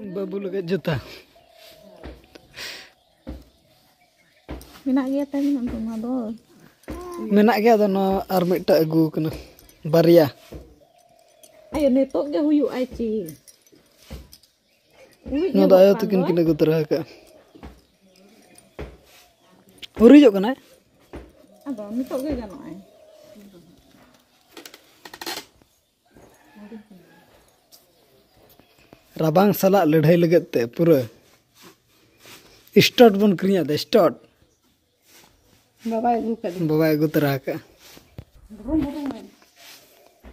Babu lagi juta. Menak gaya tadi nonton madol. Menak gaya ada no army tak agu kena baria. Ayo netok gak huyu aci. No dah ayo tu kena gu teraka. Uri jok kena? Ada netok gak kan ay. Rabang salah ledai legat te pura. Start bun kriya deh start. बाबा एगो तरह का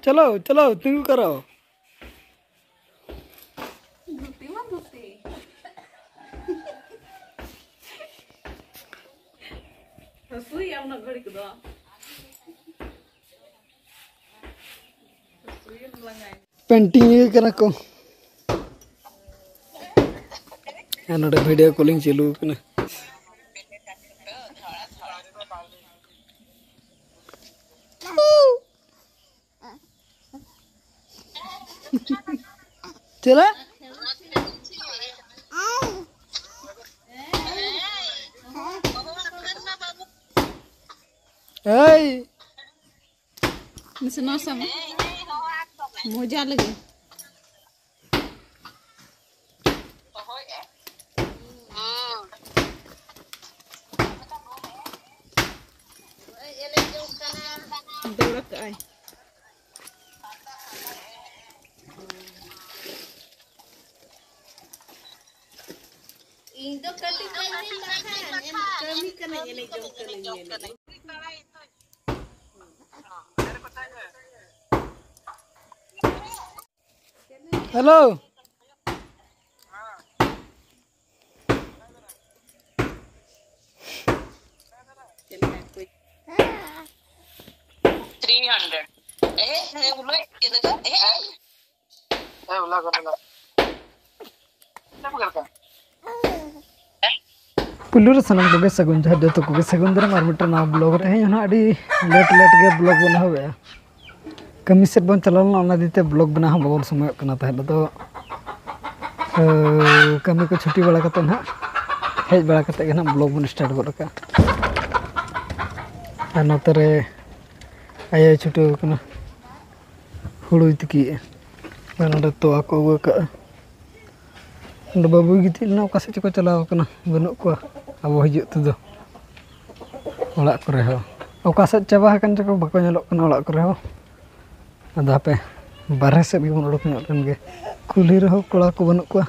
चलो चलो तू करो painting ये करना को नोडे वीडियो कॉलिंग चालू करना चला Sama moja lagi. Daurat ay. Indo kati kami makan, kami kena ini jom kena. Hello पुलूर सनम को सगुन जहाँ जो को सगुन दर मारमिटर ना ब्लॉग रहे हैं ना अड़ी लेट के ब्लॉग बना हुआ है कमी से बन चलाना ना दीते ब्लॉग बना हम बहुत समय करना था तो कमी को छुट्टी बड़ा करते ना हेज बड़ा करते ना ब्लॉग बन स्टार्ट कर रखा और नतरे आया छुट्टी करना हुड़ू तकी ना तो आको का बाबू गिती ना कासे चको चलाव करना बनू को अब हजू तो ओड़ा करे हो ओकासे चाबा हकन चको बको नेलोक कना ओड़ा करे हो अदा पे बारह से भी उड़क गे कुली रहो कड़ा को बनू को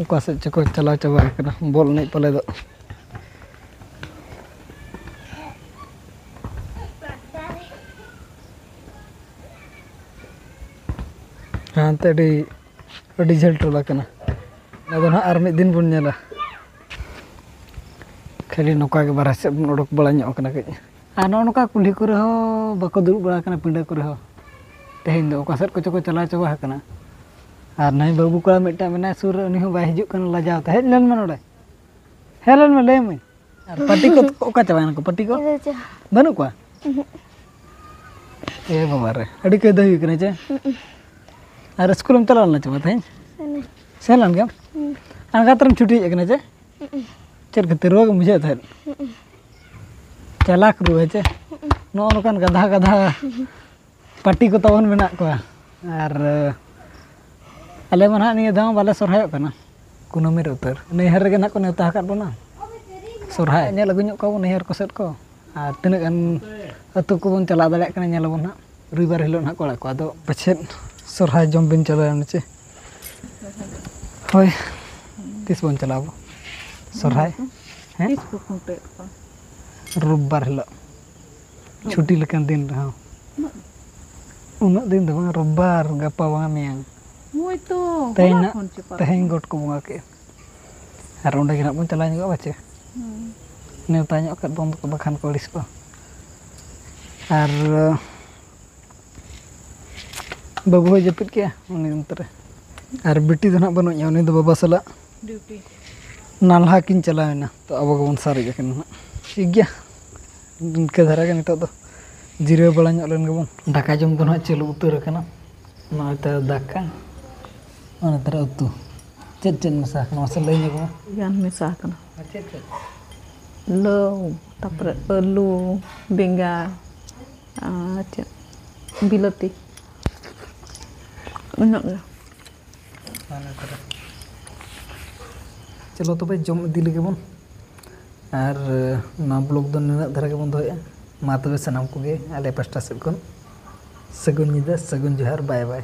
ओकासे चको चला चाबा हकना बॉल नहीं पले दो हाँ ते अड़ी झेल टोला कना अदो ना आर मिद दिन बन नेला खाली नौका के बारह से बन उड़क बड़ा ᱧᱚᱜ कना कई आ नौका कुली करे हो बाको दुरुब बड़ा कना पिंडा करे हो तेहेन दो ओका सेट को चको चला चाबा हकना आर नहीं बाबू कड़ा मिटा मेना सुर उनी हो बाय हिजुक कना लाजाव ता हेज लेन में नोडे हेलन में ले में आर पट्टी को ओका चाबान को पट्टी को बनू को ए बाबा रे अड़ी के दही कने जे आर स्कूल में चला ना चाबा थे सेलन गम आंगातरम छुट्टी कने जे चल के रोग मुझे था चलाक रुए चे नो नोकान गधा गधा पार्टी को तवन मेना को आर अले मन हा निया दाम बाले सरहाय कना कुनमी उतर नैहर गे ना को नेता हकत बना सरहाय नेल अगुញको नैहर को सेट को आर तिना गन अतु को बन चला दाले कना नेल बन हा रविवार हिलो ना कोड़ा को आदो पछे सरहाय जम बिन चला चे होय तिस बन चलाबो सरहाय हैं रविवार हिलो छुट्टी लेकिन दिन रहा उना दिन तो रविवार गपा बंगा मियां मोय तो तेहेन गोट को बंगा के आर ओंडे गे ना बन चला ᱧᱚᱜ बाचे नेवता ᱧᱚᱜ कत बंद को बखान को अड़िस को आर बाबू हो जपित के उनी अंतरे आर बेटी तो ना बनो उनी दो बाबा सला ड्यूटी नालहा किन चलावेना तो अब गबन सारे जखन ना ठीक गया इनके धारा के नितो तो जिरे बड़ा ᱧᱚᱜ len गबन दाका जम तो ना चलू उतर कना ना त दाका ᱚᱱᱟ ᱛᱟᱨᱟ ᱩᱛᱩ ᱪᱮᱫ ᱪᱮᱫ ᱢᱮᱥᱟ ᱟᱠᱟᱱᱟ ᱢᱟᱥᱮ ᱞᱟᱹᱭ ᱧᱚᱜ ᱢᱮ gan mesa kana ᱪᱮᱫ ᱪᱮᱫ lau tapre alu bengal cek bilati enak ya ᱚᱱᱟ ᱛᱟᱨᱟ चलो तबे जम इदी लगे बन और ना ब्लॉग दो निना धरा के बन दोया मा तबे सनाम कोगे आले पास्टा सेड कोन सगुन निदा सगुन जोहार बाय बाय